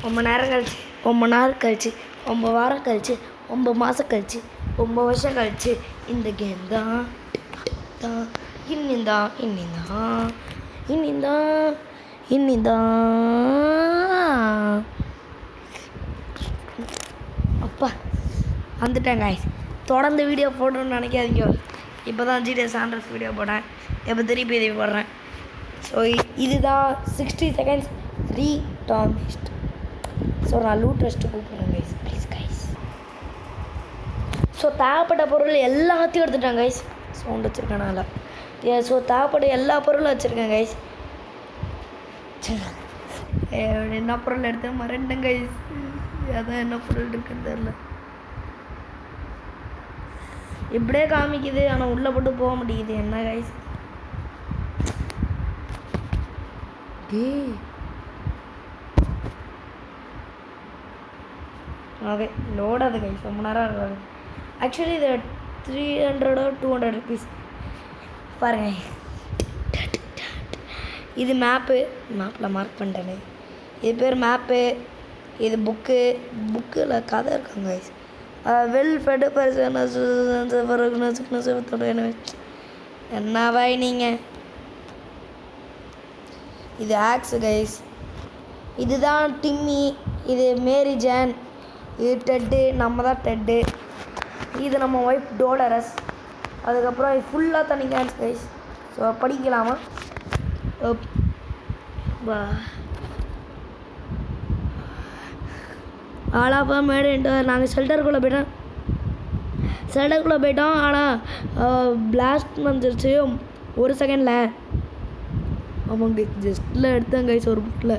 ரொம்ப நேரம் கழிச்சு, ரொம்ப நாள் கழிச்சு, ரொம்ப வாரம் கழிச்சு, ரொம்ப மாதம் கழிச்சு, ரொம்ப வருஷம் கழிச்சு இந்த கேம் தான் தான் இன்னிந்தான் இன்னிந்தான் இன்னிந்தான் இன்னிந்தான் அப்பா வந்துட்டேன் guys. தொடர்ந்து வீடியோ போடணும்னு நினைக்காதீங்க. இப்போ தான் GTA San Andreas வீடியோ போட்டேன், இப்போ திருப்பி இது போடுறேன். ஸோ இதுதான் 60 seconds ரீடாமிஸ்ட். ஸோ நான் லூட் ரெஸ்ட்டு கூப்பிட்றேன் கைஸ், ப்ளீஸ் கைஸ். ஸோ தேவைப்பட்ட பொருள் எல்லாத்தையும் எடுத்துட்டேன் கைஸ். சவுண்ட் வச்சுருக்கேனால ஸோ தேவைப்பட்ட எல்லா பொருளும் வச்சுருக்கேன் கைஸ். என்ன பொருள் எடுத்தேன் மறந்துட்டேன் கைஸ். அதான் என்ன பொருள் இருக்குன்னு தெரில. இப்படியே காமிக்குது, ஆனால் உள்ளே போட்டு போக முடியுது. என்ன கைஸ் ஓகே லோடாது கைஸ், ரொம்ப நேரம் இருக்காது. ஆக்சுவலி இது 300 or 200 rupees பாருங்க. இது மேப்பில் மார்க் பண்ணிட்டேனே. இது பேர் மேப்பு, இது புக்கில் கதை இருக்காங்க கைஸ். வெல் ஃபெட் பர்சன் என்ன பாய் நீங்கள். இது ஆக்ஸு கைஸ். இதுதான் டிம்மி, இது மேரி ஜான், இது டெட்டு, நம்ம தான் டெட்டு. இது நம்ம ஒய்ஃப் டோலரஸ். அதுக்கப்புறம் இது ஃபுல்லாக தனி கேன்ஸ் கைஸ். ஸோ படிக்கலாமா? ஆளாப்பா மேடு நாங்கள் ஷெல்டருக்குள்ளே போயிட்டோம். ஆனால் பிளாஸ்ட் வந்துருச்சு 1 செகண்டில். ஆமாங்க ஜஸ்ட்டில் எடுத்தேன் கைஸ், ஒரு புக்கில்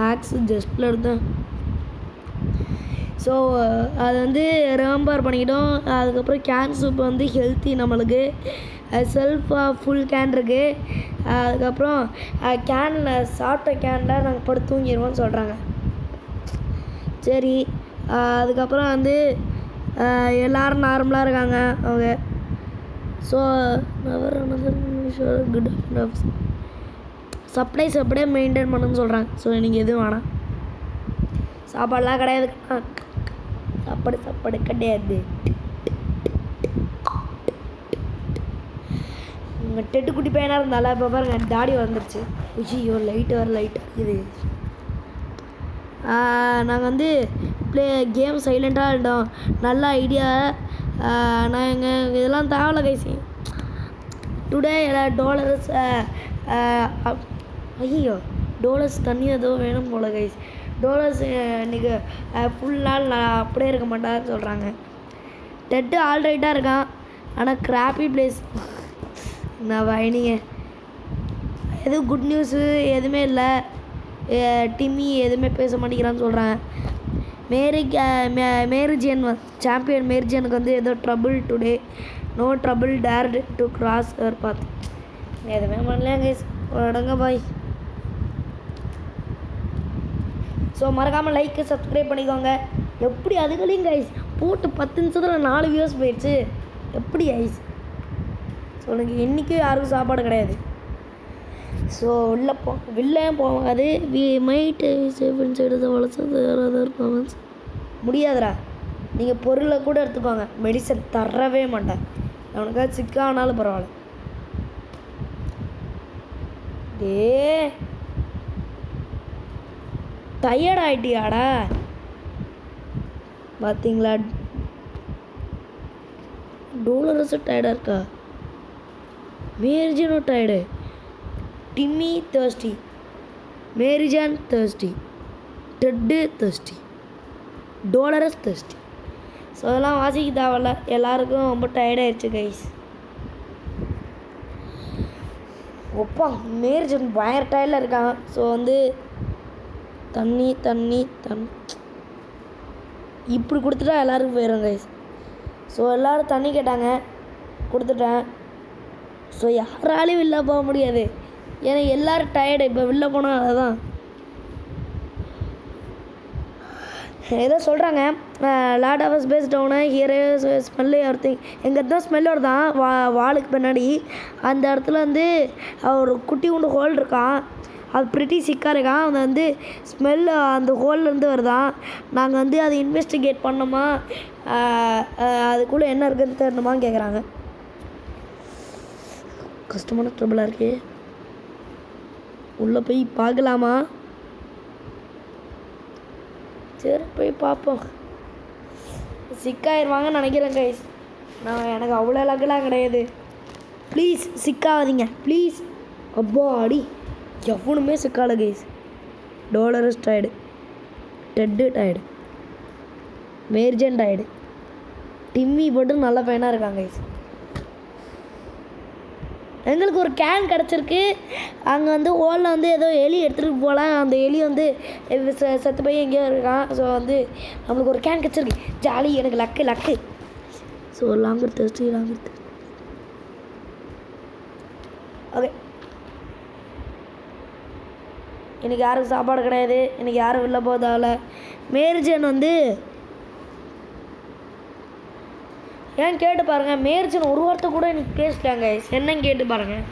ஆக்ஸு ஜஸ்ட்டில் எடுத்தேன். ஸோ அது வந்து ரிமெம்பர் பண்ணிக்கிட்டோம். அதுக்கப்புறம் கேன் சூப் வந்து ஹெல்த்தி நம்மளுக்கு. செல்ஃபாக ஃபுல் கேன் இருக்குது. அதுக்கப்புறம் கேனில் சாப்பிட்ட கேனில் நாங்கள் படுத்து தூங்கிடுவோம்னு சொல்கிறாங்க. சரி அதுக்கப்புறம் வந்து எல்லோரும் நார்மலாக இருக்காங்க அவங்க. ஸோ குட் சப்ளைஸ் அப்படியே மெயின்டைன் பண்ணுன்னு சொல்கிறாங்க. ஸோ நீங்கள் எதுவும் வேணாம், சாப்பாடெலாம் கிடையாது, சாப்பாடு கிடையாது. உங்கள் டெட்டு குட்டி பையனாக இருந்தால இப்போ பாருங்க தாடி வந்துருச்சு. ஐயோ லைட் இது. நாங்கள் வந்து கேம் சைலண்ட்டாக இருந்தோம். நல்ல ஐடியா. நாங்கள் இதெல்லாம் தேவையில்ல கைஸ். டுடே $, ஐயோ $, தண்ணி ஏதோ வேணும் போல் கைஸ். $, இன்றைக்கி ஃபுல் நாள் நான் அப்படியே இருக்க மாட்டான்னு சொல்கிறாங்க. டெட்டு ஆல்ரைட்டாக இருக்கான், ஆனால் கிராப்பி பிளேஸ். நான் வயனிங்க எதுவும் குட் நியூஸு எதுவுமே இல்லை. டிம்மி எதுவுமே பேச மாட்டேங்கிறான்னு சொல்கிறேன். மேரிஜியன் சாம்பியன் மேரிஜியனுக்கு வந்து ஏதோ trouble today, no trouble dare to cross our path. எதுவுமே பண்ணலையா கைஸ், இடங்க பாய். ஸோ மறக்காமல் லைக்கு சப்ஸ்கிரைப் பண்ணிக்கோங்க. எப்படி அதுகளையும் கைஸ் போட்டு 10 நிமிஷத்தில் 4 வியூஸ் போயிடுச்சு. எப்படி கைஸ் சொல்லுங்க. இன்றைக்கும் யாருக்கும் சாப்பாடு கிடையாது. ஸோ வெளிலையும் போகாது. வி மைட் சைடு வளர்ச்சது பர்ஃபார்மன்ஸ் முடியாதுடா. நீங்கள் பொருளை கூட எடுத்துக்கோங்க, மெடிசன் தரவே மாட்டேன். அவனுக்காக சிக்கானாலும் பரவாயில்ல. டயர்ட் ஆகிட்டியாடா பார்த்தீங்களா? டோலரஸும் டயர்டாக இருக்கா, மேரிஜனும் tired, Timmy thirsty, Mary Jane thirsty, Ted thirsty, Dolores thirsty. So அதெல்லாம் வாசிக்க தேவையில்ல, எல்லாருக்கும் ரொம்ப டயர்டாகிடுச்சு கைஸ். ஒப்பா மேரிஜன் பயங்கர டயர்டில் இருக்காங்க. ஸோ வந்து தண்ணி இப்படி கொடுத்துட்டா எல்லோருக்கும் போயிடும் கைஸ். ஸோ எல்லோரும் தண்ணி கேட்டாங்க, கொடுத்துட்டேன். ஸோ யாராலையும் வெளில போக முடியாது, ஏன்னா எல்லோரும் டயர்டு. இப்போ வெளில போனால் அதுதான் ஏதோ சொல்கிறாங்க. Lot of space down here smell everything. எங்கள் தான் ஸ்மெல் வருதான் வாளுக்கு பின்னாடி. அந்த இடத்துல வந்து ஒரு குட்டி உண்டு ஹோல் இருக்கான். அது ப்ரிட்டி சிக்காக இருக்கான். அது வந்து ஸ்மெல்லு அந்த ஹோல்லேருந்து வருதான். நாங்கள் வந்து அதை இன்வெஸ்டிகேட் பண்ணோமா, அதுக்குள்ளே என்ன இருக்குதுன்னு தெரியணுமான்னு கேட்குறாங்க. கஷ்டமான ட்ரபிளாக இருக்கு. உள்ளே போய் பார்க்கலாமா? சரி போய் பார்ப்போம். சிக்காயிருவாங்கன்னு நினைக்கிறேன் கைஸ். எனக்கு அவ்வளோ லக்கெலாம் கிடையாது. ப்ளீஸ் சிக்காதீங்க ப்ளீஸ். அப்பா அடி எவனுமே சிக்கால guys. Dolores tired, Ted tired, Mary Jane tired, Timmy மட்டும் நல்ல பையனாக இருக்காங்க கைஸ். எங்களுக்கு ஒரு கேன் கிடச்சிருக்கு. அங்கே வந்து ஹோலில் வந்து ஏதோ எலி எடுத்துகிட்டு போகலாம். அந்த எலி வந்து செத்து போய் எங்கேயோ இருக்கான். ஸோ வந்து நம்மளுக்கு ஒரு கேன் கிடச்சிருக்கு. ஜாலி, எனக்கு luck. So longer thirsty. Okay, இன்றைக்கி யாருக்கும் சாப்பாடு கிடையாது. இன்றைக்கி யாரும் வெளில போதால. மேர்ஜன் வந்து ஏன் கேட்டு பாருங்கள். மேர்ஜன் ஒரு வார்த்தை கூட எனக்கு பேசலாங்க. என்னன்னு கேட்டு பாருங்கள்.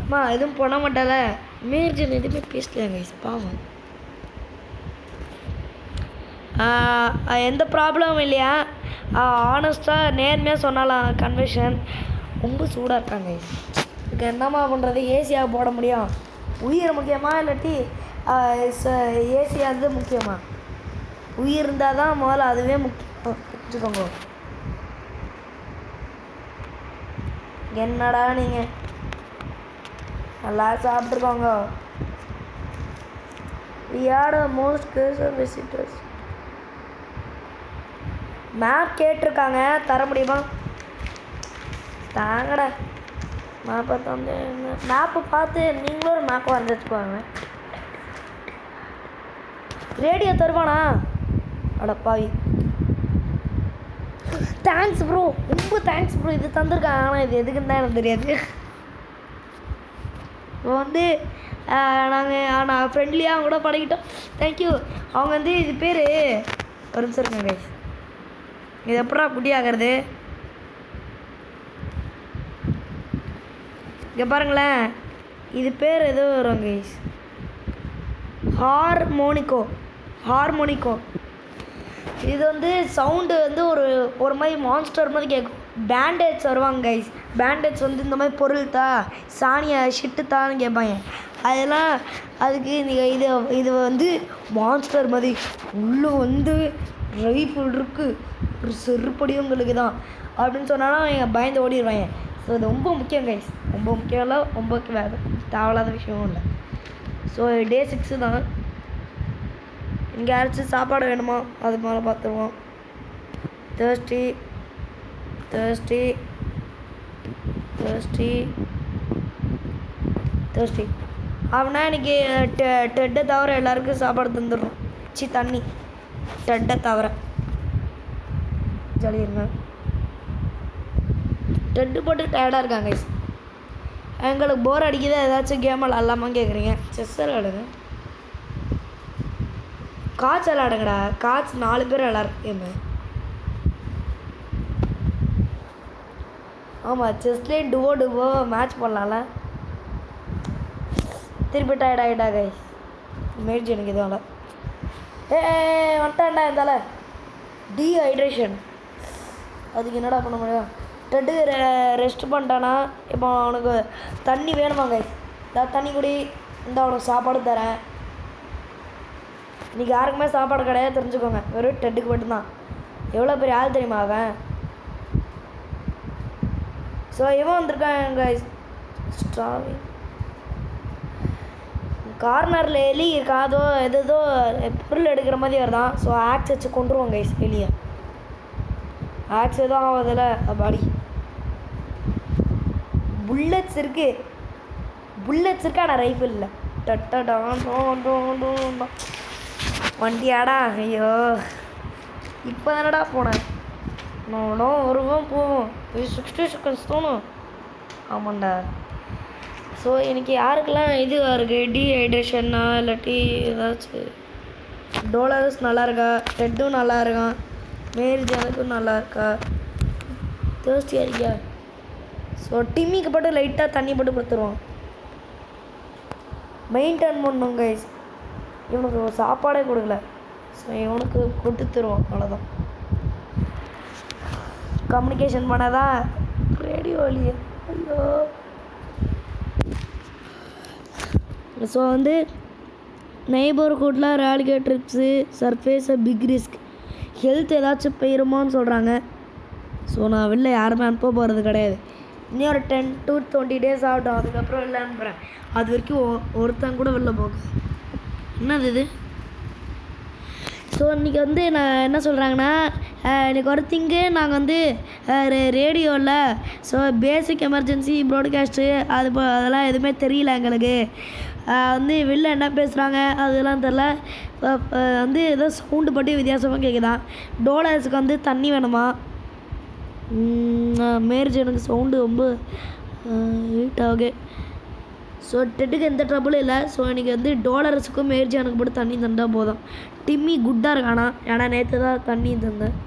அம்மா எதுவும் பண்ண மாட்டால. மேர்ஜன் எதுவுமே பேசலாங்க பாவம். எந்த ப்ராப்ளமும் இல்லையா? ஆனஸ்ட்டாக நேர்மையாக சொன்னாலாம். கன்வென்ஷன் ரொம்ப சூடாக இருக்காங்க. இதுக்கு என்னம்மா பண்ணுறது? ஏசியாக போட முடியும்? உயிர் முக்கியமா இல்லாட்டி ஏசியாக அது முக்கியமா? உயிர் இருந்தால் தான் முதல்ல அதுவே முக்கியம். வச்சுக்கோங்க. என்னடா நீங்கள் நல்லா சாப்பிட்ருக்கோங்க. We are the most casual visitors. Map கேட்டிருக்காங்க, தர முடியுமா? தாங்கடா மேப்பை தந்து. மேப்பை பார்த்து நீங்களும் ஒரு மேப்பை வந்து வச்சுக்குவாங்க. ரேடியோ தருவானா? அடப்பாவி. தேங்க்ஸ் ப்ரோ, ரொம்ப தேங்க்ஸ் ப்ரோ. இது தந்திருக்காங்க. ஆனால் இது எதுக்குன்னு தான் எனக்கு தெரியாது. இப்போ வந்து நான் ஃப்ரெண்ட்லியாக கூட பழகிட்டோம். தேங்க்யூ. அவங்க வந்து இது பேர் ஒரு நிமிஷம் இருங்க கைஸ். இது எப்படா குட்டி ஆகிறது? இங்கே பாருங்களேன், இது பேர் ஏதோ வரும் கைஸ். ஹார்மோனிக்கோ. இது வந்து சவுண்டு வந்து ஒரு மாதிரி மான்ஸ்டர் மாதிரி கேட்கும். பேண்டேஜ் வருவாங்க கைஸ். பேண்டேஜ் வந்து இந்த மாதிரி பொருள் சாணியை ஷிட்டு தான்னு கேட்பாங்க. அதெல்லாம் அதுக்கு இது வந்து மான்ஸ்டர் மாதிரி உள்ளே வந்து ரைஃபிள் இருக்குது, ஒரு செருப்படியும் உங்களுக்கு தான் அப்படின்னு சொன்னாலும் அவங்க பயந்து ஓடிடுவாங்க. ஸோ இது ரொம்ப முக்கியம் கைஸ். ரொம்ப முக்கியம் இல்லை, ரொம்ப தேவையில்லாத விஷயமும் இல்லை. ஸோ டே 6 தான். இங்கே யாராச்சும் சாப்பாடு வேணுமா? அது மேலே பார்த்துருவோம். தேர்ஸ்டி அவனா இன்னைக்கு டெட்டை தவிர எல்லாருக்கும் சாப்பாடு தந்துடுறோம். தண்ணி டெட்டை தவிர ஜாலியாக இருங்க. டெட்டு போட்டு டயர்டாக இருக்காங்க. எங்களுக்கு போர் அடிக்குது, ஏதாச்சும் கேம் விளாட்லாமான்னு கேட்குறீங்க. செஸ் விளாடுங்க. காட்ச் விளாடுங்கடா. காட்ச் 4 பேர் விளாட்ற கேமு. ஆமாம், செஸ்லேயே டுவோ மேட்ச் பண்ணலாம்ல. திருப்பி டயர்ட் ஆகிட்டா கைஸ். மேட்ச் எனக்கு இதுவால வந்துட்டான்டா. இருந்தால டீஹைட்ரேஷன். அதுக்கு என்னடா பண்ண முடியும்? டெட்டு ரெஸ்ட் பண்ணிட்டானா? இப்போ அவனுக்கு தண்ணி வேணுமா கைஸ்? தண்ணி குடி. இந்த அவனுக்கு சாப்பாடு தரேன். இன்றைக்கி யாருக்குமே சாப்பாடு கிடையாது தெரிஞ்சுக்கோங்க. வெறும் டெட்டுக்கு மட்டும்தான். எவ்வளோ பெரிய ஆள் தெரியுமா அவன்? ஸோ இவன் வந்திருக்கான் கைஸ். ஸ்ட்ராவி கார்னரில் எலி இருக்காதோ எதோ பொருள் எடுக்கிற மாதிரி வருதான். ஸோ ஆக்ஸ் வச்சு கொண்டுருவோம் கைஸ் எலியை. ஆக்ஸ் எதுவும் ஆகாதில்ல பாடி. புல்லட்ஸ் இருக்கு ஆனால் ரைஃபிள் இல்லை. வண்டியாடா? ஐயோ, இப்போ தானடா போனேன். ஒரு போவோம் 60 செகண்ட்ஸ் தோணும். ஆமாண்டா. ஸோ எனக்கு யாருக்கெல்லாம் இது இருக்குது டீஹைட்ரேஷன்னா இல்லாட்டி ஏதாச்சும் டோலர்ஸ் நல்லா இருக்கா? டெட்டும் நல்லா இருக்கான். மேரி ஜனக்கும் நல்லா இருக்கா? தேர்ஸ்டியாக இருக்கியா? ஸோ டிம்மிக்கு போட்டு லைட்டாக தண்ணி போட்டு கொடுத்துருவோம். மெயின்டைன் பண்ணோம் கைஸ். இவனுக்கு சாப்பாடே கொடுக்கல. ஸோ இவனுக்கு கொடுத்துருவோம், அவ்வளோதான். கம்யூனிகேஷன் பண்ணாதான் ரேடியோ இல்லையே. ஐயோ. ஸோ வந்து நெய்பர்ஹுட்டில் ரேலிகே trips surface big risk health ஏதாச்சும் போயிருமோன்னு சொல்கிறாங்க. ஸோ நான் வெளில யாருமே அனுப்ப போகிறது கிடையாது. இன்னும் ஒரு 10 to 20 days ஆகட்டும், அதுக்கப்புறம் வெளில அனுப்புகிறேன். அது வரைக்கும் ஒருத்தன் கூட வெளில போக. என்னது இது? ஸோ இன்றைக்கி வந்து நான் என்ன சொல்கிறாங்கன்னா, இன்றைக்கி ஒரு திங்கு நாங்கள் வந்து ரேடியோவில் ஸோ பேசிக் எமர்ஜென்சி ப்ராட்காஸ்ட்டு அதெல்லாம் எதுவுமே தெரியல எங்களுக்கு. வந்து வெளில என்ன பேசுகிறாங்க அதெல்லாம் தெரில. வந்து ஏதோ சவுண்டு பற்றி வித்தியாசமாக கேட்குதான். டோலர்ஸுக்கு வந்து தண்ணி வேணுமா? மேரேஜ் எனக்கு சவுண்டு ரொம்ப ஹீட் ஆகுது. ஸோ டெட்டுக்கு எந்த ட்ரபுளும் இல்லை. ஸோ எனக்கு வந்து டோலர்ஸுக்கும் மேரேஜ் எனக்கு போட்டு தண்ணி தந்தால் போதும். டிம்மி குட்டாக இருக்கானா? ஏன்னா நேற்று தான் தண்ணி தந்தேன்.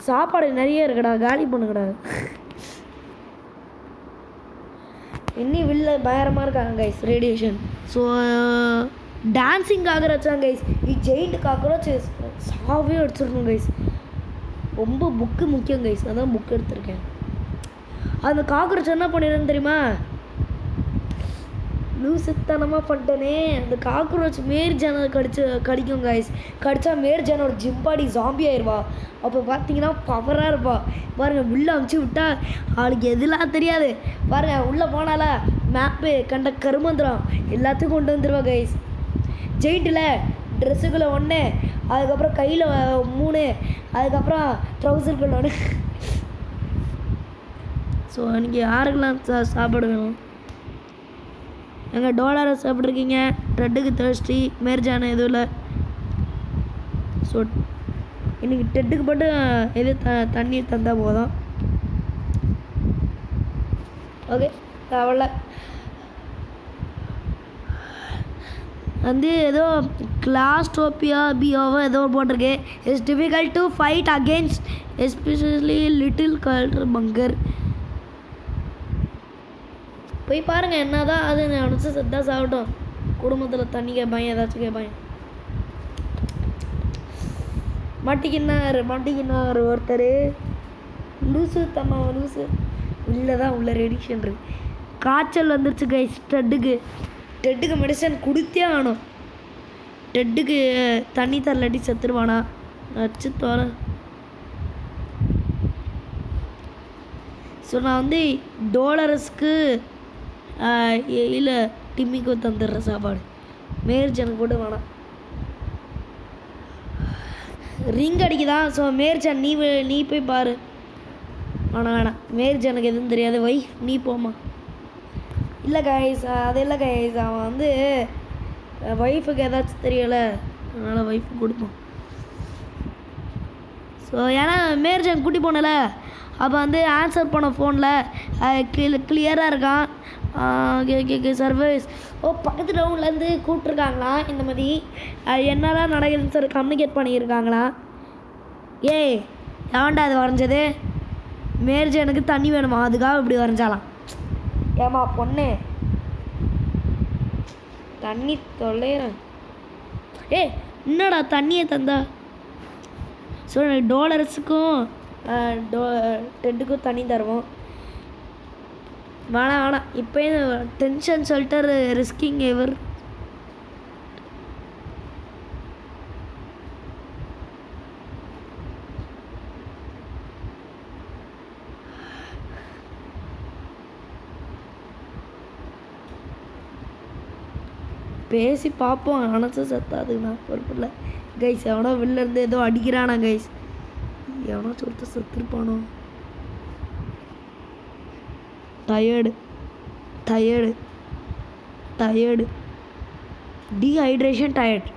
சாப்பாடு நிறைய இருக்குடா, காலி பண்ணுங்கடா. இன்னும் வெளில பயங்கரமாக இருக்காங்க guys radiation. So dancing cockroach guys. Giant cockroach சாவே அடிச்சிருக்கணும் கைஸ். ரொம்ப புக்கு முக்கியம் கைஸ். அதான் புக் எடுத்திருக்கேன். அந்த காக்ரோச் என்ன பண்ணிடுறேன்னு தெரியுமா? லூசுத்தனமாக பண்ணிட்டேனே. அந்த காக்ரோச் மேர்ஜானை கடிக்கும் கைஸ். கடித்தா மேர்ஜானோட ஜிம்பாடி ஜாம்பி ஆயிடுவா. அப்போ பார்த்தீங்கன்னா பவராக இருப்பா. பாருங்கள், உள்ளே அமுச்சு விட்டா அவளுக்கு எதுலாம் தெரியாது. பாருங்கள், உள்ளே போனால மேப்பு கண்ட கருமந்திரம் எல்லாத்தையும் கொண்டு வந்துடுவா கைஸ். ஜெயிண்டில் ட்ரெஸ்ஸுக்குள்ளே 1, அதுக்கப்புறம் கையில் 3, அதுக்கப்புறம் ட்ரௌசருக்குள்ள 1. ஸோ அன்றைக்கி யாருக்கெல்லாம் சாப்பாடு வேணும்? எங்கள் டோலரை சாப்பிட்ருக்கீங்க. டெட்டுக்கு தேர்ஸ்டி, மேர்ஜான எதுவும் இல்லை. ஸோ இன்றைக்கி டெட்டுக்கு போட்டு எது தண்ணி தந்தால் போதும். ஓகே, அவ்வளோ வந்து ஏதோ கிளாஸ்டோபியா பியோவோ ஏதோ போட்டிருக்கு. It's difficult to fight against especially little cluttered bunker. போய் பாருங்கள் என்ன தான் அது நினச்சி செத்தா சாப்பிட்டோம். குடும்பத்தில் தண்ணி கேட்பாங்க, ஏதாச்சும் கேட்பாங்க. மாட்டிக்கினார் ஒருத்தர். லூசு தம்மா லூசு. உள்ளே தான் உள்ள ரெடிஷன் இருக்கு. காய்ச்சல் வந்துருச்சு கைஸ். டெட்டுக்கு மெடிசன் கொடுத்தே ஆகணும். டெட்டுக்கு தண்ணி தரலாட்டி செத்துருவானா? வச்சு தோற. ஸோ நான் வந்து டோலர்ஸ்க்கு இல்லை டிம்மிக்கு தந்துடுற சாப்பாடு. மேரேஜ் எனக்கு கூட வேணாம். ரிங் அடிக்குதான். ஸோ மேரேஜ் நீ போய் பாரு. வேணாம், மேரேஜ் எனக்கு எதுவும் தெரியாது. வை, நீ போமா. இல்லை கைஸ், அது இல்லை கைஸ். அவன் வந்து ஒய்ஃபுக்கு ஏதாச்சும் தெரியலை, அதனால் ஒய்ஃபு கொடுப்போம். ஸோ ஏன்னா மேரேஜ் எனக்கு கூட்டி போனல, அப்போ வந்து ஆன்சர் பண்ண ஃபோனில் கிளியராக இருக்கான். சர்வீஸ் பக்கத்து டவுன்லேருந்து கூப்பிட்ருக்காங்களாம். இந்த மாதிரி என்னெல்லாம் நடக்குதுன்னு சொல்லி கம்யூனிகேட் பண்ணியிருக்காங்களாம். ஏய், எவன்டா அது வரைஞ்சது? மேரேஜ் எனக்கு தண்ணி வேணுமா, அதுக்காக இப்படி வரைஞ்சாலாம். ஏமா பொண்ணு, தண்ணி தொல்லைறேன். என்னடா தண்ணியை தந்தா? ஸோ டோலர்ஸுக்கும் டெட்டுக்கும் தண்ணி தருவோம். வேணாம் இப்போயும் டென்ஷன் ஷெல்டர் ரிஸ்கிங் எவர். பேசி பார்ப்போம். அணைச்சி செத்தாதுக்கு நான் பொறுப்பு இல்லை கைஸ். எவனோ வெளிலேருந்து ஏதோ அடிக்கிறானா கைஸ். எவனோ சொல்லிட்டு செத்துருப்பானோ. டயர்டு டீஹைட்ரேஷன் டயர்ட்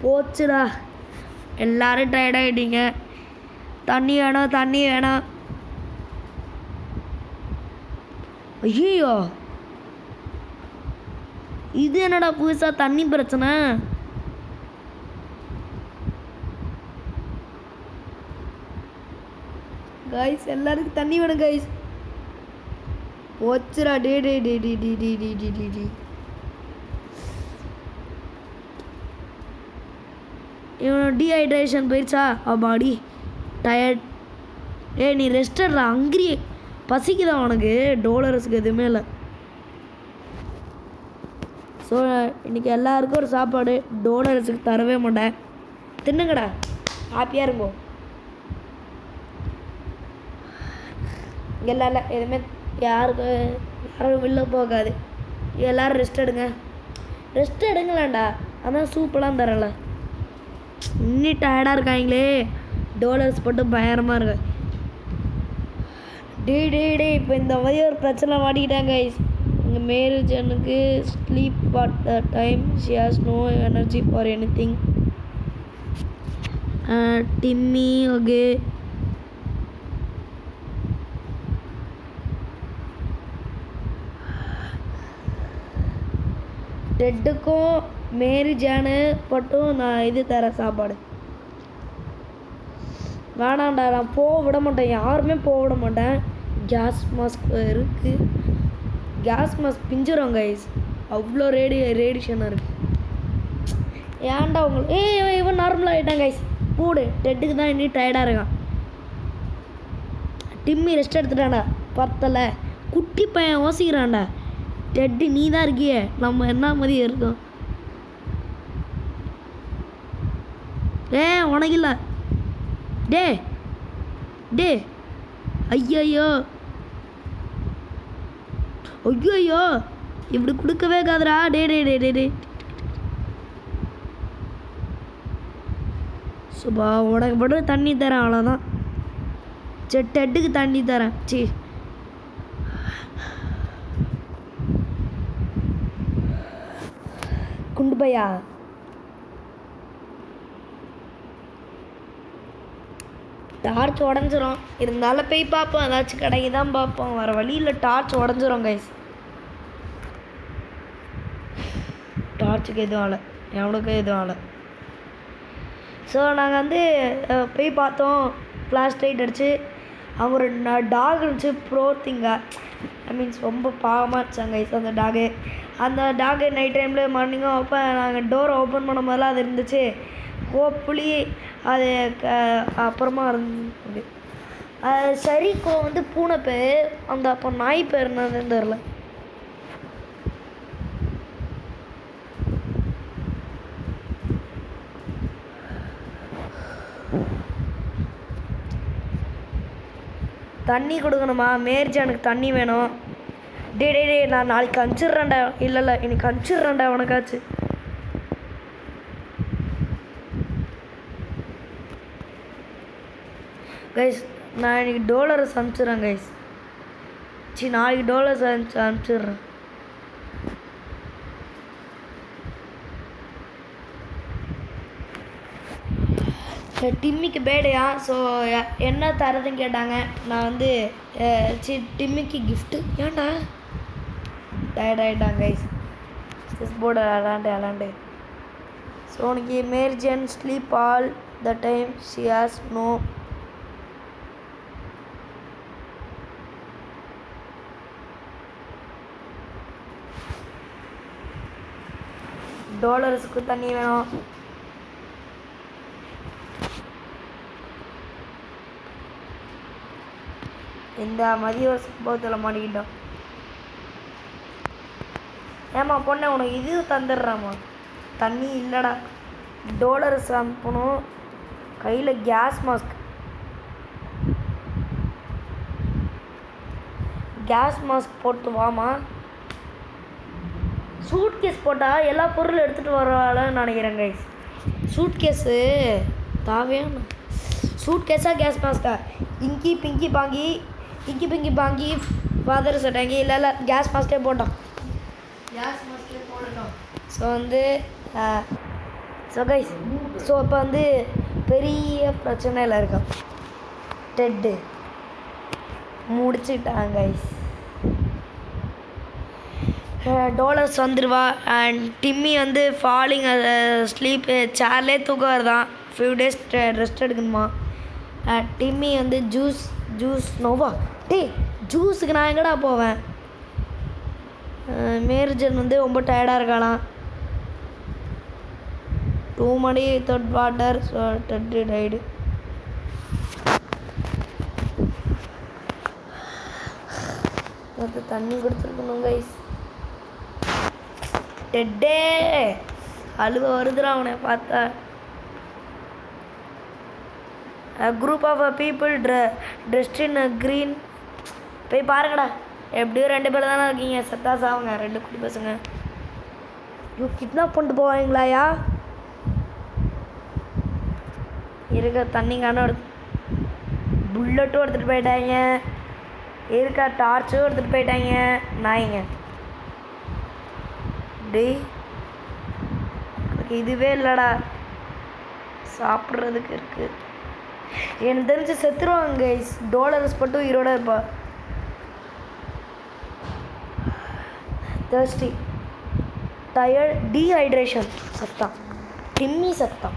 போச்சுடா. எல்லோரும் டயர்டாகிட்டீங்க. தண்ணி வேணும். ஐயோ, இது என்னடா புதுசாக தண்ணி பிரச்சனை? கைஸ் எல்லாருக்கும் தண்ணி வேணும் கைஸ். போச்சுரா. டே டே டே டி டி டி டி டி டி டி இவன் டீஹைட்ரேஷன் போயிடுச்சா? Body tired. நீ ரெஸ்டர்டா. ஹங்கிரி பசிக்குதான் உனக்கு. டோலரஸுக்கு எதுவுமே இல்லை. ஸோ இன்றைக்கி எல்லாருக்கும் ஒரு சாப்பாடு. டோலரஸுக்கு தரவே மாட்டேன். தின்னுங்கடா, ஹாப்பியாக இருக்கும். இல்லை எதுவுமே யாரும் வெளில போகாது. எல்லோரும் ரெஸ்ட் எடுங்களாண்டா. அதான் சூப்பெல்லாம் தரல. இன்னும் டயர்டாக இருக்காங்களே. டோலர்ஸ் போட்டு பயங்கரமாக இருக்கு. டே இப்போ இந்த மாதிரி ஒரு பிரச்சனை மாட்டிக்கிட்டாங்க கைஸ். இங்கே மேரேஜனுக்கு sleep at the time she has no energy for any thing. Timmy okay. டெட்டுக்கும் மேரி ஜானு மட்டும் நான் இது தரேன் சாப்பாடு. வேணாண்டா, நான் போக விட மாட்டேன். யாருமே போக விட மாட்டேன். கேஸ் மாஸ்க் இருக்குது. கேஸ் மாஸ்க் பிஞ்சிரும் கைஸ். அவ்வளோ ரேடியேஷனாக இருக்குது. ஏன்டா உங்களுக்கு இவன் நார்மலாக ஆகிட்டான் கைஸ். போடு. டெட்டுக்கு தான் இன்னும் டயர்டாக இருக்கான். டிம்மி ரெஸ்ட் எடுத்துட்டான்டா. பத்தலை. குட்டி பையன் யோசிக்கிறான்டா. டெட்டு நீ தான் இருக்கியே, நம்ம என்ன மாதிரி இருக்கோம். உனக்கு இல்லை. டே ஐயோ இப்படி கொடுக்கவே காதுரா. டே சுபா உனக்கு மட்டும் தண்ணி தரேன், அவ்வளோதான். சரி டெட்டுக்கு தண்ணி தரேன். சரி குண்டு பையா. டார்ச் உடஞ்சிரும். இருந்தாலும் போய் பார்ப்போம். ஏதாச்சும் கடைக்கு தான் பார்ப்போம். வர வழியில் டார்ச் உடஞ்சிரும் கைஸ். டார்ச்சுக்கு எதுவும் ஆகலை, எவனுக்கும் எதுவும் ஆகலை. ஸோ நாங்கள் வந்து போய் பார்த்தோம். ஃப்ளாஷ் லைட் அடித்து அவங்க ஒரு டாக் இருந்துச்சு. ப்ரோத்திங்க மீன்ஸ் ரொம்ப பாவமாக இருந்துச்சாங்க கைஸ் அந்த டாகு நைட் டைமில் மார்னிங்கும் அப்போ நாங்கள் டோரை ஓப்பன் பண்ணும் போதெல்லாம் அது இருந்துச்சு. ஹோப்ஃபுல்லி அது அப்புறமா இருந்தது. ஷரீக்கோ வந்து பூனை பேர். அந்த அப்போ நாய் பேர் என்னதுன்னு தெரில. தண்ணி கொடுக்கணுமா? மேர்ஜானுக்கு தண்ணி வேணும். டே நான் நாளைக்கு அனுப்பிச்சிட்றேன்டா. இல்லை இன்னைக்கு அனுப்பிச்சிட்றேன்டா உனக்காச்சு. கைஸ் நான் இன்னைக்கு டோலர்ஸ் அனுப்பிச்சிட்றேன் கைஸ். நாளைக்கு டோலர்ஸ் அனுப்பிச்சிட்றேன். டிம்மிக்கு பேடையா. ஸோ என்ன தரதுன்னு கேட்டாங்க. நான் வந்து டிம்மிக்கு கிஃப்ட்டு. ஏன்டா டயர்ட் ஆகிட்டாங்க கைஸ். செஸ் போர்டு விளாண்டு. ஸோ உனக்கு Mary Jane sleep all the time she has no. டோலர்ஸுக்கு தண்ணி வேணும். இந்த மதிய சம்பவத்தில் மாட்டிக்கிட்டோம். ஏமா பொண்ணை உனக்கு இது தந்துடுறாம்மா. தண்ணி இல்லைடா. டோலர்ஸ் அனுப்பணும். கையில் கேஸ் மாஸ்க் போட்டு வாமா. சூட் கேஸ் போட்டால் எல்லா பொருளும் எடுத்துகிட்டு வரலான்னு நினைக்கிறேன் கைஸ். சூட் கேஸு தேவையான சூட் கேஸாக கேஸ் மாஸ்கா? இங்கி பிங்கி பாங்கி ஃபாதர் சொல்லிட்டாங்க. இல்லை கேஸ் மாஸ்கே போட்டோம். ஸோ வந்து கைஸ் இப்போ வந்து பெரிய பிரச்சனையில் இருக்கோம். டெட்டு முடிச்சுட்டாங்க கைஸ். டோலர்ஸ் வந்துடுவா. அண்ட் டிம்மி வந்து ஃபாலிங் ஸ்லீப் சேர்லேயே தூக்கம் வருதான். ஃபியூ டேஸ் ரெஸ்ட் எடுக்கணுமா. டிம்மி வந்து ஜூஸ் நோவா டேய் ஜூஸுக்கு நான் எங்கடா போவேன். மேர்ஜன் வந்து ரொம்ப டயர்டாக இருக்கலாம். 2 மணி வித்தவுட் வாட்டர் ஸோ டெட்டு டைடு. அது தண்ணி கொடுத்துருக்கணும் கைஸ். டெட்டே அழுவ வருதுடா அவனை பார்த்தா. A group of people dressed in green. போய் பாருங்கடா, எப்படியும் 2 பேர் தானே இருக்கீங்க, செத்தா சாவுங்க 2 குட்டி பசங்க. கிட்னாப் பண்ணிட்டு போவாங்களாயா? இருக்க தண்ணி காணும் புல்லட்டும் எடுத்துகிட்டு போயிட்டாங்க, இருக்க டார்ச்சும் எடுத்துகிட்டு போயிட்டாங்க நாய்ங்க. டேய் இதுவே இல்லைடா, சாப்பிட்றதுக்கு இருக்குது. எனக்கு தெரிஞ்சு செத்துருவாங்க கைஸ். டாலர்ஸ் மட்டும் உயிரோட இருப்பா. thirsty tired dehydration சத்தம். டிம்மி சத்தம்.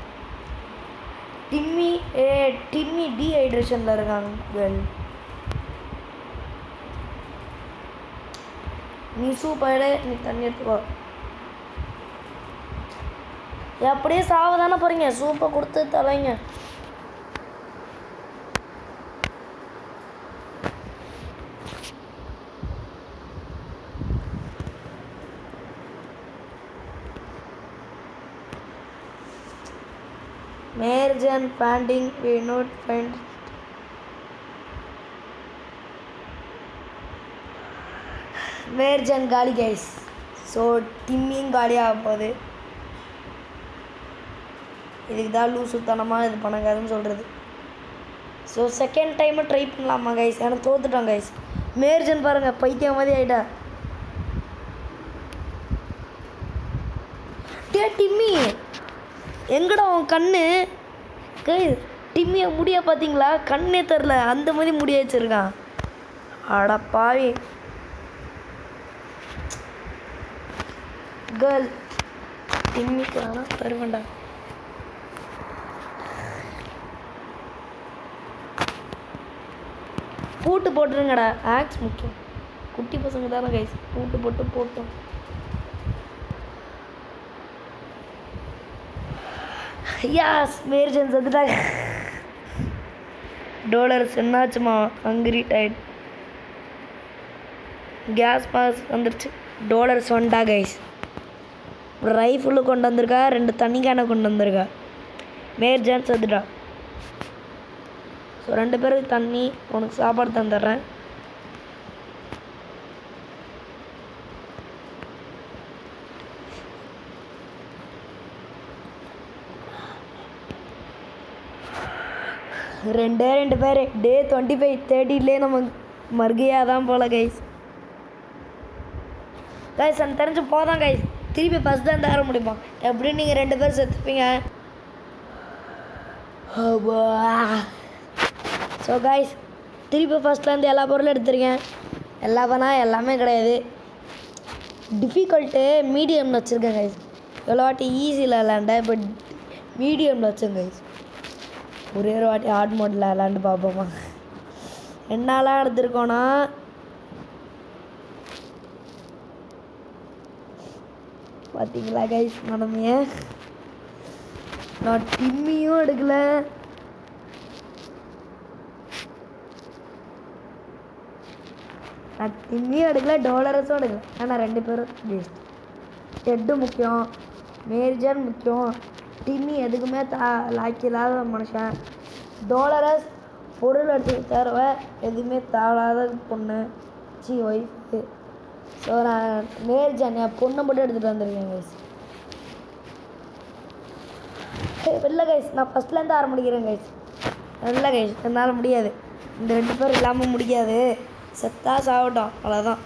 டிம்மி டீஹைட்ரேஷனில் இருக்காங்க. நீ சூப்பாயிட, நீ தண்ணி எடுத்துக்கோ. அப்படியே சாவ தானே போகிறீங்க, சூப்பை கொடுத்து தலைங்க. Merjan panting, we not find. Merjan காலி கைஸ். ஸோ டிம்மியும் காலியாக போகுது. இதுக்கு தான் லூசுத்தனமாக இது பண்ணாதுன்னு சொல்கிறது. ஸோ செகண்ட் டைமும் ட்ரை பண்ணலாமா கைஸ்? எனக்கு தோத்துட்டோம் கைஸ். மேர்ஜன் பாருங்கள் பைத்தியம் மாதிரி ஆகிட்டா. டே டிம்மி எங்கடா உன் கண்ணு? டிம்மியை முடிய பார்த்தீங்களா? கண்ணே தெரில, அந்த மாதிரி முடிய வச்சுருக்கான். அட பாவி கேர்ள். டிம்மிக்கு ஆனால் தருவேண்டா. பூட்டு போட்டுருங்கடா, ஆக்ஸ் முக்கியம். குட்டி பசங்க தானே கைஸ், பூட்டு போட்டு போட்டோம். யாஸ் மேர்ஜன் செத்துட்டாங்க. டாலர்ஸ் என்னாச்சுமா? ஹங்கிரி டைட். கேஸ் பாஸ் வந்துருச்சு. டாலர்ஸ் வந்துட்டா கைஸ். ரைஃபிளு கொண்டு வந்திருக்கா, 2 தண்ணி கேனை கொண்டு வந்திருக்கா. மேர்ஜன் செத்துட்டா. ஸோ 2 பேருக்கு தண்ணி, உனக்கு சாப்பாடு தந்துடுறேன். ரெண்டு பேர் டே 25 30லே நம்ம மர்கையாக தான் போல கைஸ். கைஸ் எனக்கு தெரிஞ்சு போதான் கைஸ். திருப்பி ஃபஸ்ட் தான் தர முடியுமா? எப்படியும் நீங்கள் 2 பேர் செத்துப்பீங்க. ஸோ கைஸ் திருப்பி ஃபஸ்ட்லேருந்து எல்லா பொருளும் எடுத்துருக்கேன். எல்லாமே கிடையாது. டிஃபிகல்ட்டு மீடியமில் வச்சுருக்கேன் கைஸ். எவ்வளோ வாட்டி ஈஸியில் விளாண்டேன், பட் மீடியமில் வச்சேன் கைஸ். ஒரே ஒரு வாட்டி ஹார்ட் மோடில் விளாண்டு பார்ப்போமா? என்னெல்லாம் எடுத்துருக்கோன்னா பார்த்தீங்களா கைஸ் மனமைய? நான் டிம்மியும் எடுக்கல, டாலர்ஸும் எடுக்கல. ஆனால் 2 பேரும் வேஸ்ட். டெட்டு முக்கியம், மேர்ஜன் முக்கியம். டிம்மி எதுக்குமே லாக்கி இல்லாத மனுஷன். டாலரஸ் பொருள் எடுத்து தருவ எதுவுமே தேவையில்லாத பொண்ணு, ஒய்ஃபு. ஸோ நான் மேர்ஜன் என் பொண்ணை மட்டும் எடுத்துகிட்டு வந்திருக்கேன் கைஸ். இல்லை கைஸ் நான் ஃபஸ்ட்லேருந்து ஆரம்பிக்கிறேன் கைஸ். இல்லை கைஸ் என்னால் முடியாது, இந்த 2 பேர் இல்லாமல் முடியாது. செத்தா சாப்பிட்டோம் அவ்வளோதான்.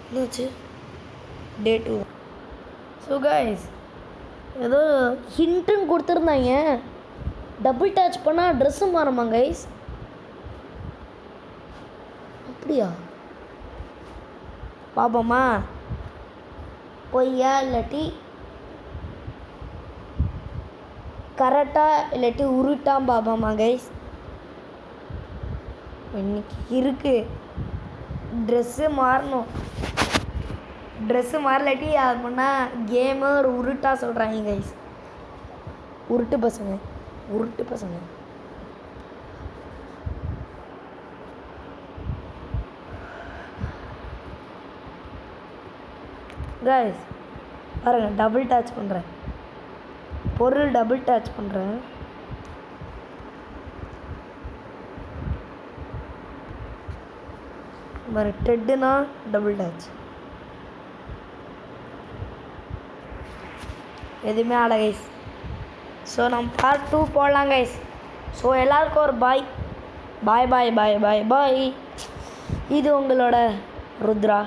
என்னாச்சு? டே 2. ஸோ கைஸ் ஏதோ ஹிண்ட்டுன்னு கொடுத்துருந்தாங்க. டபுள் டச் பண்ணால் ட்ரெஸ்ஸு மாறுமா கைஸ்? அப்படியா? பாப்போமா? பொய்யா இல்லாட்டி கரெக்டாக இல்லாட்டி உருட்டாம் பார்ப்போமா கைஸ்? இன்னைக்கு இருக்குது. ட்ரெஸ்ஸு மாறணும். ட்ரெஸ்ஸு மாறலாட்டி அப்படின்னா கேமு ஒரு உருட்டாக சொல்கிறாங்க கைஸ். உருட்டு பசங்க. கைஸ் பாருங்கள், டபுள் டச் பண்ணுறேன். பொருள் டபுள் டச் பண்ணுறேன். பாரு, டெட்டுனா டபுள் டச். எதுவுமே ஆட கைஸ். ஸோ நம்ம பார்ட் 2 போடலாம் கைஸ். ஸோ எல்லாருக்கும் ஒரு பாய். பாய். இது உங்களோட ருத்ரா.